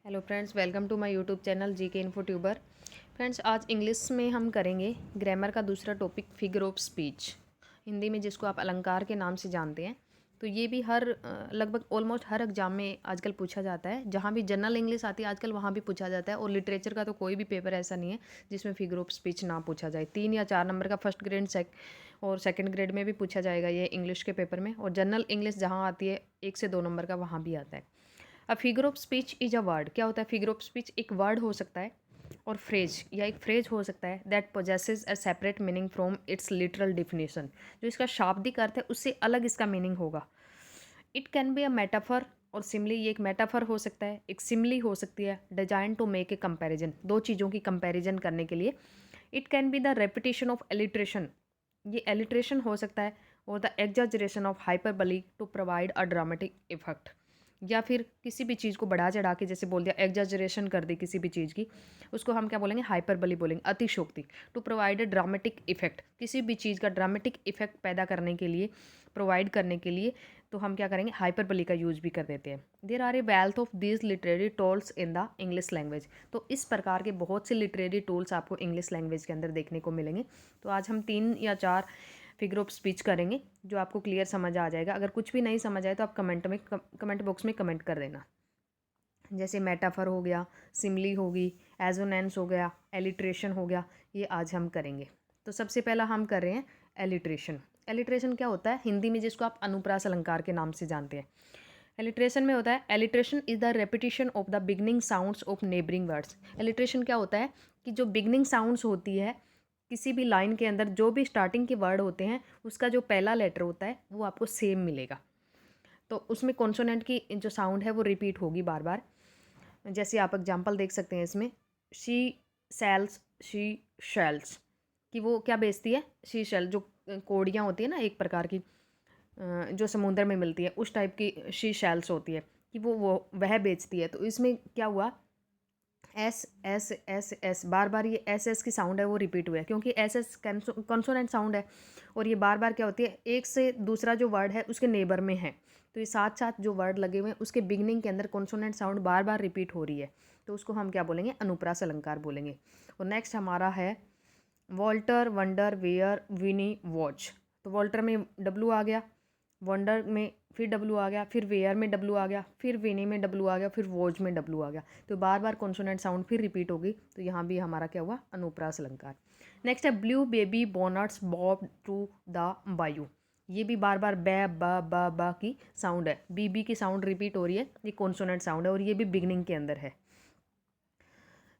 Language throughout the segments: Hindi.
Hello friends, welcome to my YouTube channel GK info tuber. Friends, आज इंग्लिश में हम करेंगे ग्रामर का दूसरा topic, figure of speech, Hindi में जिसको आप अलंकार के नाम से जानते हैं। तो ये भी लगभग ऑलमोस्ट हर एग्जाम में आजकल पूछा जाता है। जहाँ भी जनरल इंग्लिश आती है आजकल वहाँ भी पूछा जाता है, और लिटरेचर का तो कोई भी पेपर ऐसा नहीं है जिसमें फिगर ऑफ स्पीच ना पूछा जाए। 3 या 4 नंबर का फर्स्ट ग्रेड और सेकंड ग्रेड में भी पूछा जाएगा ये इंग्लिश के पेपर में, और जनरल इंग्लिश जहाँ आती है 1 से 2 नंबर का वहाँ भी आता है। अब figure of speech is a word. क्या होता है फिगर ऑफ स्पीच? एक वर्ड हो सकता है और फ्रेज, या एक फ्रेज हो सकता है that possesses a separate meaning from its literal definition. जो इसका शाब्दिक अर्थ है उससे अलग इसका मीनिंग होगा। It can be a metaphor और सिमली। ये एक मेटाफर हो सकता है, एक सिमली हो सकती है, designed to make a comparison, दो चीज़ों की कंपैरिजन करने के लिए। It can be the repetition of alliteration. ये एलिट्रेशन हो सकता है, और the exaggeration of hyperbole to provide a dramatic effect. या फिर किसी भी चीज़ को बढ़ा चढ़ा के जैसे बोल दिया, एग्जाजरेशन कर दी किसी भी चीज़ की, उसको हम क्या बोलेंगे? हाइपरबली बोलेंगे, अतिशोक्ति। To provide a dramatic effect, किसी भी चीज़ का ड्रामेटिक इफेक्ट पैदा करने के लिए, प्रोवाइड करने के लिए, तो हम क्या करेंगे? हाइपरबली का यूज भी कर देते हैं। There are a wealth of these literary tools in the English language. तो इस प्रकार के बहुत से लिटरेरी टूल्स आपको इंग्लिश लैंग्वेज के अंदर देखने को मिलेंगे। तो आज हम 3 या 4 फिगर ऑफ स्पीच करेंगे जो आपको क्लियर समझ आ जाएगा। अगर कुछ भी नहीं समझ आए तो आप कमेंट बॉक्स में कमेंट कर देना। जैसे मेटाफर हो गया, सिमली होगी, एजोनेंस हो गया, एलिट्रेशन हो गया, ये आज हम करेंगे। तो सबसे पहला हम कर रहे हैं एलिट्रेशन। एलिट्रेशन क्या होता है? हिंदी में जिसको आप अनुप्रास अलंकार के नाम से जानते हैं। एलिट्रेशन में होता है, alliteration is the repetition of the beginning sounds of neighbouring words. Alliteration क्या होता है कि जो बिगनिंग साउंड्स होती है किसी भी लाइन के अंदर, जो भी स्टार्टिंग के वर्ड होते हैं उसका जो पहला लेटर होता है वो आपको सेम मिलेगा। तो उसमें कॉन्सोनेंट की जो साउंड है वो रिपीट होगी बार बार। जैसे आप एग्जांपल देख सकते हैं इसमें, शी सेल्स, शी शेल्स, कि वो क्या बेचती है? शी शेल, जो कोड़ियाँ होती है ना एक प्रकार की, जो समुद्र में मिलती है, उस टाइप की शी शेल्स होती है, कि वो वह बेचती है। तो इसमें क्या हुआ? एस एस एस एस, बार बार ये एस एस की साउंड है वो रिपीट हुआ है, क्योंकि एस एस कॉन्सोनेंट साउंड है। और ये बार बार क्या होती है, एक से दूसरा जो वर्ड है उसके नेबर में है, तो ये साथ साथ जो वर्ड लगे हुए हैं उसके बिगनिंग के अंदर कॉन्सोनेंट साउंड बार बार रिपीट हो रही है। तो उसको हम क्या बोलेंगे? अनुप्रास अलंकार बोलेंगे। और नेक्स्ट हमारा है Walter, wonder, where, Winnie, watch. तो वॉल्टर में डब्लू आ गया, वंडर में फिर डब्लू आ गया, फिर वेयर में डब्लू आ गया, फिर विनी में डब्लू आ गया, फिर वॉच में डब्लू आ गया। तो बार बार कॉन्सोनेंट साउंड फिर रिपीट होगी। तो यहाँ भी हमारा क्या हुआ? अनुप्रास अलंकार। नेक्स्ट है blue baby bonnets bob to the bayou. ये भी बार बार बै ब की साउंड है, बी की साउंड रिपीट हो रही है, ये कॉन्सोनेंट साउंड है और ये भी बिगनिंग के अंदर है।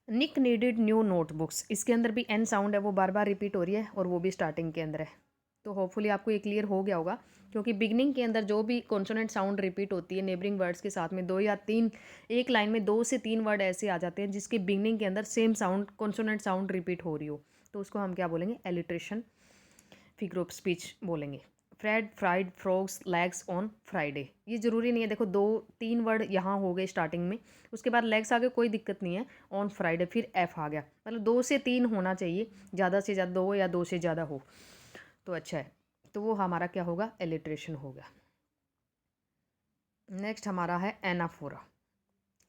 निक नीडेड न्यू नोटबुक्स, इसके अंदर भी एन साउंड है, वो बार बार रिपीट हो रही है और वो भी स्टार्टिंग के अंदर है। तो होपफुली आपको ये क्लियर हो गया होगा, क्योंकि बिगनिंग के अंदर जो भी कॉन्सोनेंट साउंड रिपीट होती है नेबरिंग वर्ड्स के साथ में, 2 या 3, एक लाइन में 2 से 3 वर्ड ऐसे आ जाते हैं जिसके बिगनिंग के अंदर same sound, consonant sound repeat हो रही हो, तो उसको हम क्या बोलेंगे? एलिट्रेशन फिगर ऑफ स्पीच बोलेंगे। Fred fried frogs legs on Friday, ये ज़रूरी नहीं है, देखो 2-3 वर्ड यहाँ हो गए स्टार्टिंग में, उसके बाद लेग्स आ गए, कोई दिक्कत नहीं है। ऑन फ्राइडे फिर एफ आ गया, मतलब 2 से 3 होना चाहिए, ज़्यादा से ज़्यादा 2 या 2 से ज़्यादा हो तो अच्छा है। तो वो हमारा क्या होगा? एलिट्रेशन होगा। नेक्स्ट हमारा है एनाफोरा।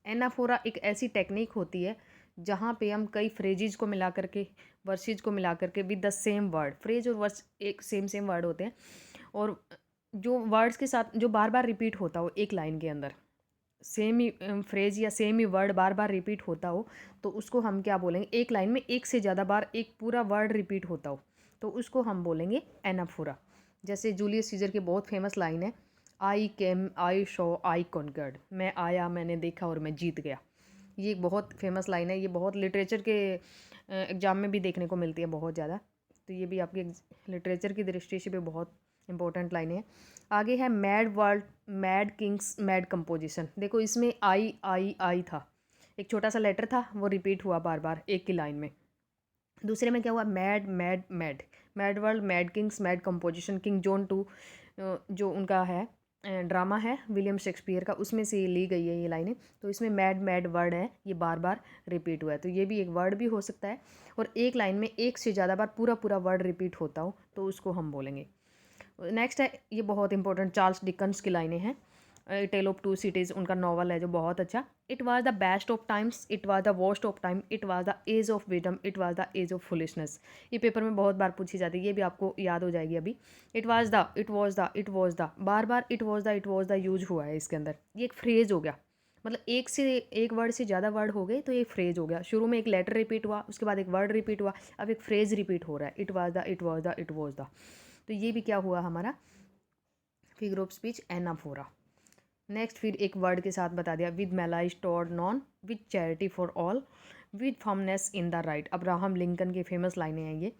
एनाफोरा एक ऐसी टेक्निक होती है जहाँ पे हम कई फ्रेजेज को मिला करके, वर्सेज को मिला करके with the same word, phrase और वर्स एक सेम सेम वर्ड होते हैं, और जो वर्ड्स के साथ जो बार बार रिपीट होता हो एक लाइन के अंदर, सेम ही फ्रेज या सेम ही वर्ड बार बार रिपीट होता हो, तो उसको हम क्या बोलेंगे? एक लाइन में एक से ज़्यादा बार एक पूरा वर्ड रिपीट होता हो, तो उसको हम बोलेंगे एनाफोरा। जैसे जूलियस सीजर की बहुत फेमस लाइन है, आई केम आई शो आई कॉन्कर्ड, मैं आया, मैंने देखा और मैं जीत गया। ये एक बहुत फेमस लाइन है, ये बहुत लिटरेचर के एग्ज़ाम में भी देखने को मिलती है बहुत ज़्यादा। तो ये भी आपके लिटरेचर की दृष्टि से भी बहुत इंपॉर्टेंट लाइन है। आगे है mad world, mad Kings, mad composition. देखो इसमें आई था, एक छोटा सा लेटर था, वो रिपीट हुआ बार बार एक की लाइन में। दूसरे में क्या हुआ? Mad mad mad, mad world, mad Kings, mad composition. King John 2 जो उनका है ड्रामा है विलियम शेक्सपियर का, उसमें से ली गई है ये लाइनें। तो इसमें मैड मैड वर्ड है, ये बार बार रिपीट हुआ है, तो ये भी एक वर्ड भी हो सकता है। और एक लाइन में एक से ज़्यादा बार पूरा पूरा वर्ड रिपीट होता हो तो उसको हम बोलेंगे। नेक्स्ट है, ये बहुत इंपॉर्टेंट, चार्ल्स डिकन्स की लाइनें हैं। टेल ऑफ टू सिटीज़ उनका नॉवल है जो बहुत अच्छा। It was the best of times, it was the worst of time, it was the age of wisdom, it was the age of foolishness. ये पेपर में बहुत बार पूछी जाती है, ये भी आपको याद हो जाएगी अभी। It was the, it was the, it was the, bar bar it was the use हुआ है इसके अंदर। ये एक फ्रेज हो गया, मतलब एक वर्ड से ज़्यादा वर्ड हो गए तो ये फ्रेज हो गया। शुरू में एक लेटर रिपीट हुआ, उसके बाद एक वर्ड रिपीट हुआ, अब एक फ्रेज रिपीट हो रहा है, it was the, it was the, it was the. तो ये भी क्या हुआ हमारा figure of speech anaphora. Next फिर एक वर्ड के साथ बता दिया, with malice toward none, with charity for all, with firmness in the right. Abraham Lincoln की फेमस लाइनें हैं ये,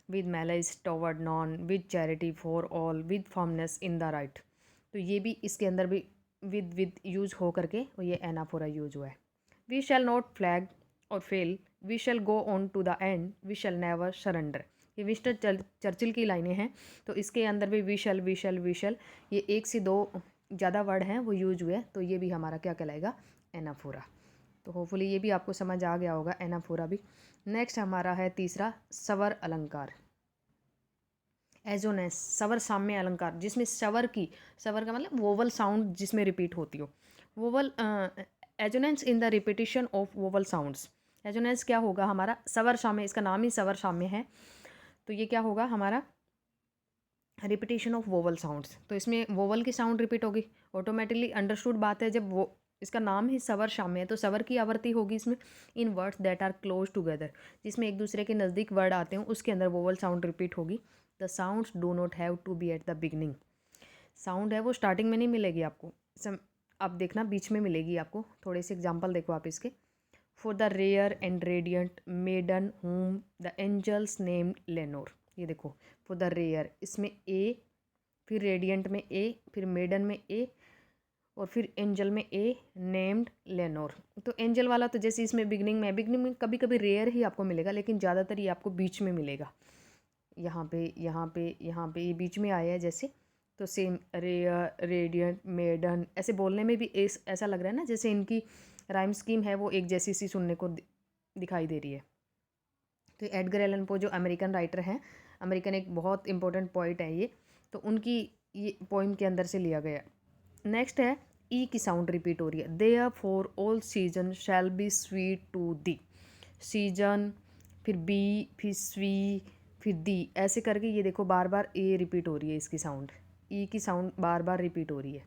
with malice toward none, with charity for all, with firmness in the right. तो ये भी इसके अंदर भी विद यूज हो करके और ये एनाफोरा यूज हुआ है। We shall not flag or fail, we shall go on to the end, we shall never surrender. ये विंस्टन चर्चिल की लाइनें हैं। तो इसके अंदर भी वी शैल ये एक से दो ज़्यादा वर्ड हैं वो यूज हुए, तो ये भी हमारा क्या कहलाएगा, एनाफोरा। तो होपफुली ये भी आपको समझ आ गया होगा, एनाफोरा भी। नेक्स्ट हमारा है तीसरा स्वर अलंकार। एजोनेस, स्वर साम्य अलंकार, जिसमें स्वर का मतलब वोवल साउंड जिसमें रिपीट होती हो। Vowel assonance in the repetition of vowel sounds. Assonance क्या होगा हमारा, स्वर साम्य, इसका नाम ही स्वर साम्य है। तो ये क्या होगा हमारा, रिपीटिशन ऑफ वोवल साउंड्स। तो इसमें वोवल की साउंड रिपीट होगी, ऑटोमेटिकली अंडरस्टूड बात है। जब वो इसका नाम ही स्वर साम्य है तो स्वर की आवृत्ति होगी इसमें। In words that are close together, जिसमें एक दूसरे के नज़दीक वर्ड आते हैं उसके अंदर वोवल साउंड रिपीट होगी। The sounds do not have to be at the beginning. Sound है वो स्टार्टिंग में नहीं मिलेगी आपको, आप देखना बीच में मिलेगी आपको। थोड़े से एग्जाम्पल देखो आप इसके। For the rare and radiant maiden whom the angels named Lenore. ये देखो, फॉर द रेयर, इसमें ए, फिर रेडियंट में ए, फिर मेडन में ए, और फिर एंजल में ए, नेम्ड लेनोर। तो एंजल वाला तो जैसे इसमें बिगनिंग में कभी कभी रेयर ही आपको मिलेगा, लेकिन ज़्यादातर ये आपको बीच में मिलेगा। यहाँ पे ये बीच में आया है जैसे, तो सेम रेयर, रेडियंट, मेडन, ऐसे बोलने में भी ऐसा लग रहा है ना जैसे इनकी राइम स्कीम है वो एक जैसी सी सुनने को दिखाई दे रही है। तो एडगर एलन पो जो अमेरिकन राइटर हैं, अमेरिकन एक बहुत इंपॉर्टेंट पोइट है ये, तो उनकी ये पोइम के अंदर से लिया गया। नेक्स्ट है ई की साउंड रिपीट हो रही है। Therefore all season shall be sweet to thee. Season, फिर बी, फिर स्वी, फिर दी, ऐसे करके ये देखो बार बार ए रिपीट हो रही है, इसकी साउंड, ई की साउंड बार बार रिपीट हो रही है।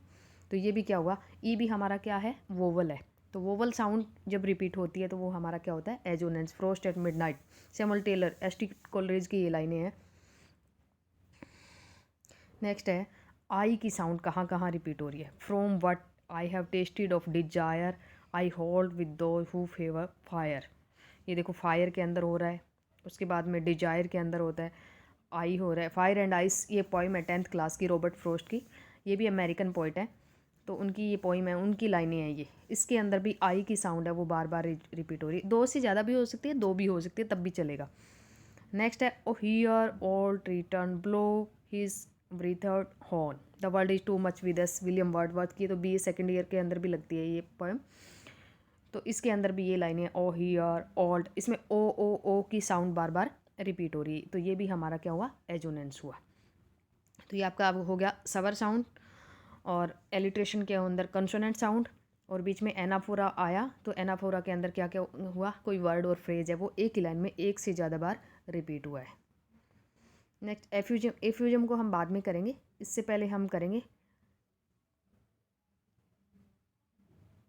तो ये भी क्या हुआ, ई भी हमारा क्या है, वोवल है। तो वोवल साउंड जब रिपीट होती है तो वो हमारा क्या होता है, assonance. Frost at midnight, Samuel Taylor, S T. Coleridge की ये लाइनें हैं। नेक्स्ट है आई की साउंड कहाँ कहाँ रिपीट हो रही है। From what I have tested of desire I hold with those who favour fire. ये देखो फायर के अंदर हो रहा है, उसके बाद में डिजायर के अंदर होता है, आई हो रहा है। फायर एंड आइस ये पोइम है 10th क्लास की, रॉबर्ट फ्रोस्ट की, ये भी अमेरिकन पोइट है। तो उनकी ये पोइम है, उनकी लाइनें हैं ये। इसके अंदर भी आई की साउंड है वो बार बार रिपीट हो रही है। दो से ज़्यादा भी हो सकती है, दो भी हो सकती है, तब भी चलेगा। नेक्स्ट है oh here all return blow his breathed horn the world is too much with us. William Wordsworth की, तो BA सेकेंड ईयर के अंदर भी लगती है ये पोएम। तो इसके अंदर भी ये लाइनें ओ हियर ऑल्ड, इसमें ओ की साउंड बार बार रिपीट हो रही है। तो ये भी हमारा क्या हुआ, एजोनेंस हुआ। तो ये आपका अब हो गया स्वर साउंड, और एलिट्रेशन के अंदर कंसोनेंट साउंड, और बीच में एनाफोरा आया। तो एनाफोरा के अंदर क्या क्या हुआ, कोई वर्ड और फ्रेज है वो एक ही लाइन में एक से ज़्यादा बार रिपीट हुआ है। नेक्स्ट एफ्यूजम, एफ्यूजम को हम बाद में करेंगे, इससे पहले हम करेंगे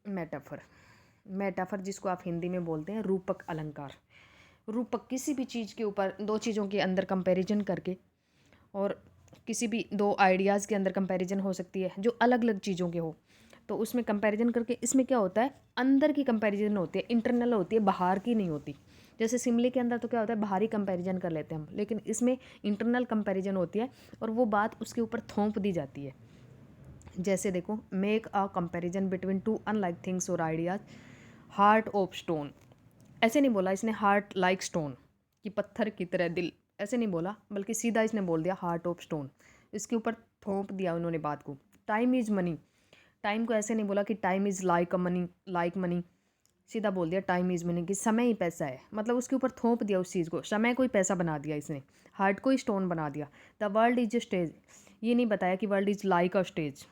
मेटाफर। मेटाफर जिसको आप हिंदी में बोलते हैं रूपक अलंकार। रूपक किसी भी चीज़ के ऊपर दो चीज़ों के अंदर कंपैरिजन करके, और किसी भी दो आइडियाज़ के अंदर कंपैरिजन हो सकती है जो अलग अलग चीज़ों के हो, तो उसमें कंपैरिजन करके, इसमें क्या होता है, अंदर की कंपैरिजन होती है, इंटरनल होती है, बाहर की नहीं होती। जैसे सिमले के अंदर तो क्या होता है, बाहरी कंपैरिजन कर लेते हैं हम, लेकिन इसमें इंटरनल कंपैरिजन होती है और वो बात उसके ऊपर थोप दी जाती है। जैसे देखो, make a comparison between two unlike things और आइडियाज, हार्ट ऑफ स्टोन। ऐसे नहीं बोला इसने हार्ट लाइक स्टोन, कि पत्थर की तरह दिल, ऐसे नहीं बोला, बल्कि सीधा इसने बोल दिया हार्ट ऑफ स्टोन। इसके ऊपर थोप दिया उन्होंने बात को। टाइम इज़ मनी, टाइम को ऐसे नहीं बोला कि time is like a money, like money, सीधा बोल दिया टाइम इज़ मनी, कि समय ही पैसा है। मतलब उसके ऊपर थोप दिया उस चीज़ को, समय को ही पैसा बना दिया इसने, हार्ट को ही स्टोन बना दिया। The world is a stage, ये नहीं बताया कि world is like a stage,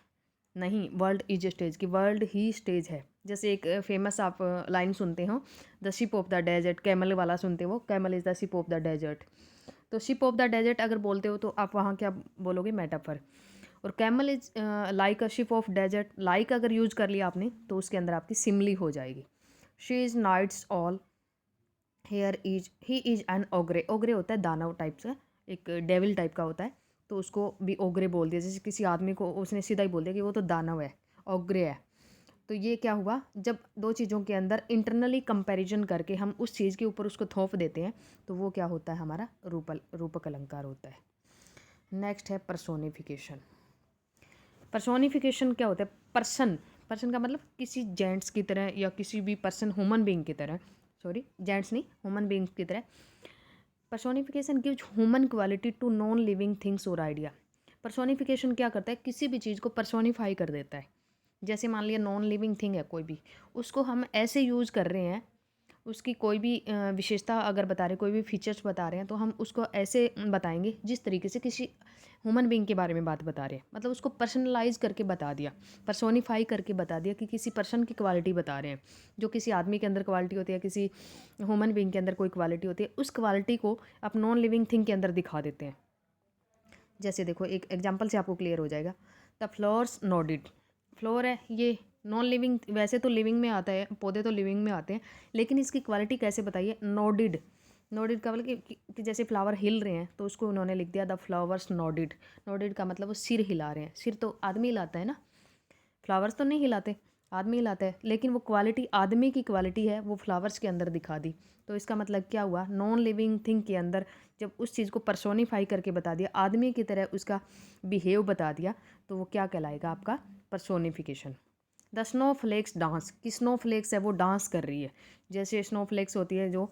नहीं, वर्ल्ड इज स्टेज की वर्ल्ड ही स्टेज है। जैसे एक फेमस आप लाइन सुनते हो, the ship of the desert, camel वाला सुनते हो, camel is the ship of the desert. तो शिप ऑफ द डेजर्ट अगर बोलते हो तो आप वहाँ क्या बोलोगे, मेटाफर। और camel is like a ship of desert, like अगर यूज कर लिया आपने तो उसके अंदर आपकी सिमली हो जाएगी। She is nights all hair is he is an ogre, ogre होता है दानव टाइप से, एक डेविल टाइप का होता है, तो उसको भी ओग्रे बोल दिया। जैसे किसी आदमी को उसने सीधा ही बोल दिया कि वो तो दानव है, ओग्रे है। तो ये क्या हुआ, जब दो चीज़ों के अंदर इंटरनली कंपैरिजन करके हम उस चीज़ के ऊपर उसको थोप देते हैं तो वो क्या होता है, हमारा रूपक अलंकार होता है। नेक्स्ट है पर्सोनिफिकेशन। पर्सोनिफिकेशन क्या होता है, पर्सन, पर्सन का मतलब किसी जेंट्स की तरह या किसी भी पर्सन ह्यूमन बीइंग की तरह, सॉरी जेंट्स नहीं, ह्यूमन बीइंग की तरह। Personification gives human quality to non living things और आइडिया। पर्सोनिफिकेशन क्या करता है, किसी भी चीज़ को पर्सोनिफाई कर देता है। जैसे मान लिया नॉन लिविंग थिंग है कोई भी, उसको हम ऐसे यूज़ कर रहे हैं, उसकी कोई भी विशेषता अगर बता रहे, कोई भी फीचर्स बता रहे हैं तो हम उसको ऐसे बताएंगे जिस तरीके से किसी ह्यूमन बीइंग के बारे में बात बता रहे हैं। मतलब उसको पर्सनलाइज करके बता दिया, पर्सोनिफाई करके बता दिया कि किसी पर्सन की क्वालिटी बता रहे हैं। जो किसी आदमी के अंदर क्वालिटी होती है, किसी ह्यूमन बीइंग के अंदर कोई क्वालिटी होती है, उस क्वालिटी को आप नॉन लिविंग थिंग के अंदर दिखा देते हैं। जैसे देखो, एक एग्जाम्पल से आपको क्लियर हो जाएगा। द फ्लावर्स नोडिड, फ्लोर है ये नॉन लिविंग, वैसे तो लिविंग में आता है, पौधे तो लिविंग में आते हैं, लेकिन इसकी क्वालिटी कैसे बताइए, नोडिड। नोडिड का मतलब कि जैसे फ्लावर हिल रहे हैं तो उसको उन्होंने लिख दिया द फ्लावर्स नोडिड। नोडिड का मतलब वो सिर हिला रहे हैं, सिर तो आदमी हिलाता है ना, फ्लावर्स तो नहीं हिलाते, आदमी हिलाता है, लेकिन वो क्वालिटी आदमी की क्वालिटी है वो फ्लावर्स के अंदर दिखा दी। तो इसका मतलब क्या हुआ, नॉन लिविंग थिंग के अंदर जब उस चीज़ को पर्सोनीफाई करके बता दिया, आदमी की तरह उसका बिहेव बता दिया, तो वो क्या कहलाएगा, आपका personification. The snow flakes dance, कि स्नो फ्लेक्स है वो डांस कर रही है। जैसे स्नो फ्लेक्स होती है जो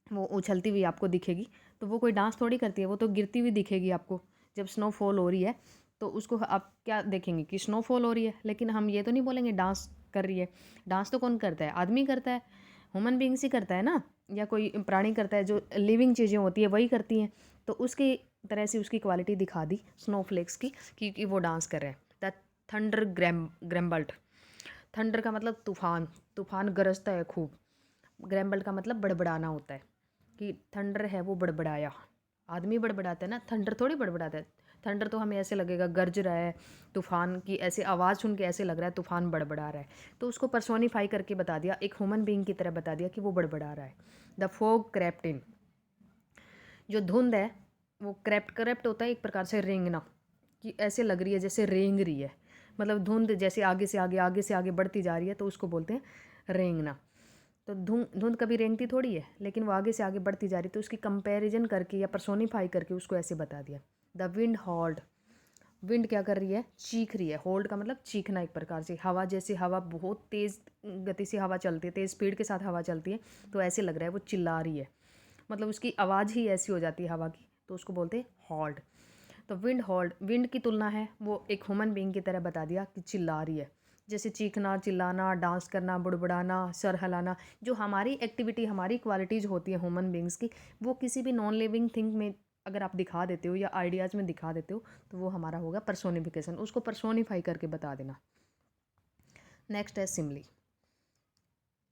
वो उछलती हुई आपको दिखेगी, तो वो कोई डांस थोड़ी करती है, वो तो गिरती हुई दिखेगी आपको। जब स्नोफॉल हो रही है तो उसको आप क्या देखेंगे कि स्नोफॉल हो रही है, लेकिन हम ये तो नहीं बोलेंगे डांस कर रही है। डांस तो कौन करता है, आदमी करता है, ह्यूमन बींग्स ही करता है ना, या कोई प्राणी करता है, जो लिविंग चीज़ें होती है वही करती हैं। तो उसकी तरह से उसकी क्वालिटी दिखा दी स्नोफ्लेक्स की कि वो डांस कर रहे हैं। द थंडर ग्रैम्बल्ट, थंडर का मतलब तूफान, तूफान गरजता है खूब। ग्रैम्बल्ट का मतलब बड़बड़ाना होता है, कि थंडर है वो बड़बड़ाया। आदमी बड़बड़ाता है ना, थंडर थोड़ी बड़बड़ाता है। थंडर तो हमें ऐसे लगेगा गरज रहा है, तूफान की ऐसे आवाज़ सुन के ऐसे लग रहा है तूफान बड़बड़ा रहा है। तो उसको पर्सोनीफाई करके बता दिया, एक ह्यूमन बीइंग की तरह बता दिया कि वो बड़बड़ा रहा है। द फॉग क्रेप्ट इन, जो धुंध है वो क्रेप्ट, क्रेप्ट होता है एक प्रकार से रेंगना, कि ऐसे लग रही है जैसे रेंग रही है। मतलब धुंध जैसे आगे से आगे बढ़ती जा रही है तो उसको बोलते हैं रेंगना। तो धुंध कभी रेंगती थोड़ी है, लेकिन वो आगे से आगे बढ़ती जा रही, तो उसकी कंपैरिजन करके या पर्सोनीफाई करके उसको ऐसे बता दिया। द विंड हॉल्ड, विंड क्या कर रही है, चीख रही है। होल्ड का मतलब चीखना एक प्रकार से। हवा, जैसे हवा बहुत तेज़ गति से हवा चलती है, तेज़ स्पीड के साथ हवा चलती है, तो ऐसे लग रहा है वो चिल्ला रही है। मतलब उसकी आवाज़ ही ऐसी हो जाती है हवा की, तो उसको बोलते हैं हॉल्ड। तो विंड हॉल्ड, विंड की तुलना है वो एक ह्यूमन बीइंग की तरह बता दिया कि चिल्ला रही है। जैसे चीखना, चिल्लाना, डांस करना, बुड़बुड़ाना, सर हिलाना, जो हमारी एक्टिविटी, हमारी क्वालिटीज़ होती है ह्यूमन बींग्स की, वो किसी भी नॉन लिविंग थिंग में अगर आप दिखा देते हो या आइडियाज़ में दिखा देते हो तो वो हमारा होगा पर्सोनिफिकेशन, उसको पर्सोनीफाई करके बता देना। नेक्स्ट है सिमली।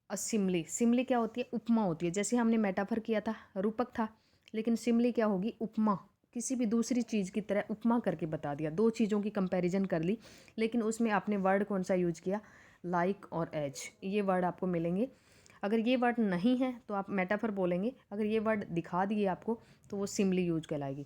सिमली, सिमली क्या होती है, उपमा होती है। जैसे हमने मेटाफर किया था, रूपक था, लेकिन सिमली क्या होगी, उपमा, किसी भी दूसरी चीज़ की तरह उपमा करके बता दिया। दो चीज़ों की कंपैरिजन कर ली, लेकिन उसमें आपने वर्ड कौन सा यूज किया, लाइक और एज, ये वर्ड आपको मिलेंगे। अगर ये वर्ड नहीं है तो आप मेटाफर बोलेंगे, अगर ये वर्ड दिखा दिए आपको तो वो सिमली यूज कहलाएगी।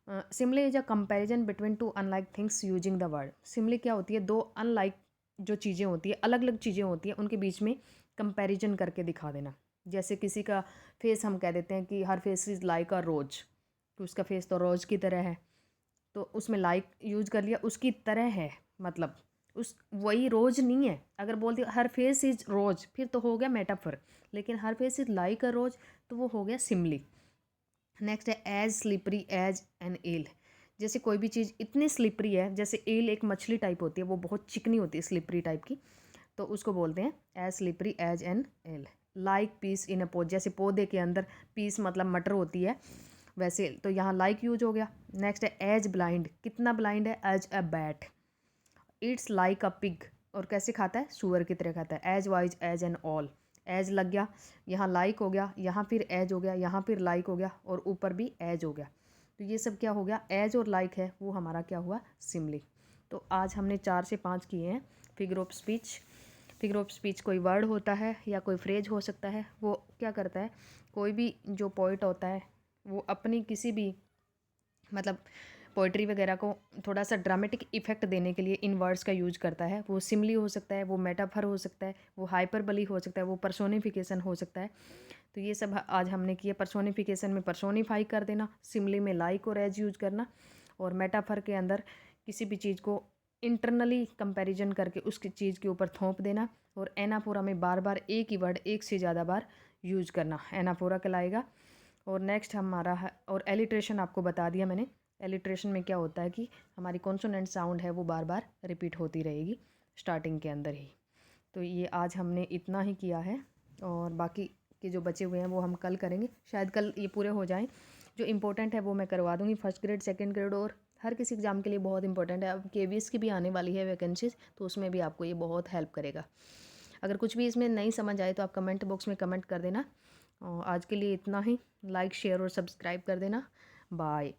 Simile is a comparison between two unlike things using the word. Simile क्या होती है, दो अनलाइक जो चीज़ें होती है, अलग अलग चीज़ें होती हैं, उनके बीच में कंपैरिजन करके दिखा देना। जैसे किसी का फेस हम कह देते हैं कि हर फेस इज़ लाइक अ रोज, कि उसका फेस तो रोज की तरह है, तो उसमें लाइक यूज कर लिया, उसकी तरह है, मतलब उस वही रोज नहीं है। अगर बोल दिया हर फेस इज रोज, फिर तो हो गया मेटाफर, लेकिन her face is like a rose तो वो हो गया सिमली। नेक्स्ट है as slippery as an eel. जैसे कोई भी चीज़ इतनी स्लिपरी है, जैसे एल एक मछली टाइप होती है, वो बहुत चिकनी होती है, स्लिपरी टाइप की, तो उसको बोलते हैं as slippery as an eel. Like peas in a pod, जैसे पौधे के अंदर पीस मतलब मटर होती है, वैसे तो यहाँ लाइक यूज हो गया। नेक्स्ट है एज ब्लाइंड, कितना ब्लाइंड है, as a bat. Eats like a pig, और कैसे खाता है, सूअर की तरह खाता है। As wise as an owl, as लग गया, यहाँ लाइक हो गया, यहाँ फिर एज हो गया, यहाँ फिर लाइक हो गया, और ऊपर भी एज हो गया। तो ये सब क्या हो गया, एज और लाइक है वो हमारा क्या हुआ, सिमली। तो आज हमने 4 से 5 किए हैं figure of speech. Figure of speech कोई वर्ड होता है या कोई फ्रेज हो सकता है, वो क्या करता है, कोई भी जो पोइट होता है वो अपनी किसी भी मतलब पोइट्री वगैरह को थोड़ा सा ड्रामेटिक इफेक्ट देने के लिए इन वर्ड्स का यूज करता है। वो सिमली हो सकता है, वो मेटाफर हो सकता है, वो हाइपरबली हो सकता है, वो पर्सोनिफिकेशन हो सकता है। तो ये सब आज हमने किया। पर्सोनिफिकेशन में पर्सोनिफाई कर देना, सिमली में लाइक और एज यूज करना, और मेटाफर के अंदर किसी भी चीज़ को इंटरनली कंपैरिजन करके उसकी चीज़ के ऊपर थोप देना, और एनाफोरा में बार बार एक ही वर्ड एक से ज़्यादा बार यूज करना, एनाफोरा कहलाएगा। और नेक्स्ट हमारा है, और एलिट्रेशन आपको बता दिया मैंने। एलिट्रेशन में क्या होता है कि हमारी कॉन्सोनेंट साउंड है वो बार बार रिपीट होती रहेगी स्टार्टिंग के अंदर ही। तो ये आज हमने इतना ही किया है, और बाकी के जो बचे हुए हैं वो हम कल करेंगे, शायद कल ये पूरे हो जाएं। जो इम्पोर्टेंट है वो मैं करवा दूँगी, फर्स्ट ग्रेड सेकंड ग्रेड, और हर किसी एग्ज़ाम के लिए बहुत इंपॉर्टेंट है। अब केवीएस की भी आने वाली है वैकेंसीज, तो उसमें भी आपको ये बहुत हेल्प करेगा। अगर कुछ भी इसमें नहीं समझ आए तो आप कमेंट बॉक्स में कमेंट कर देना। और आज के लिए इतना ही। लाइक शेयर और सब्सक्राइब कर देना। बाय।